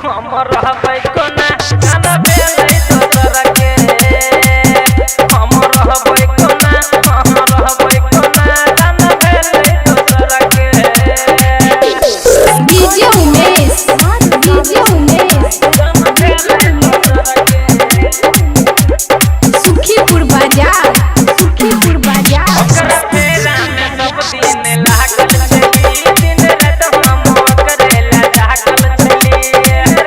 हमर रहबै कोना गाना बेलै दोसर के हमर रहबै कोना हमर रहबै कोना गाना बेलै दोसर के डीजे उमेश गाना बेलै दोसर के सुखीपुर बाजार ओकरा फेरा में सब दिन लागल छली दिन रात हम करेला जागल छली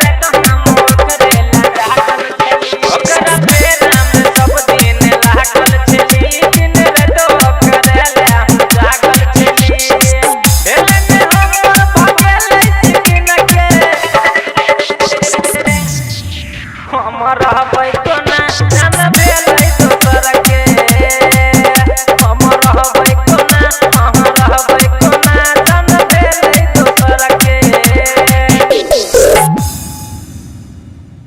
रात हम करेला जागल छली ओकरा फेरा में सब दिन लागल छली दिन रात करेला जागल छली भेले में हमर भागले चिकन के हमर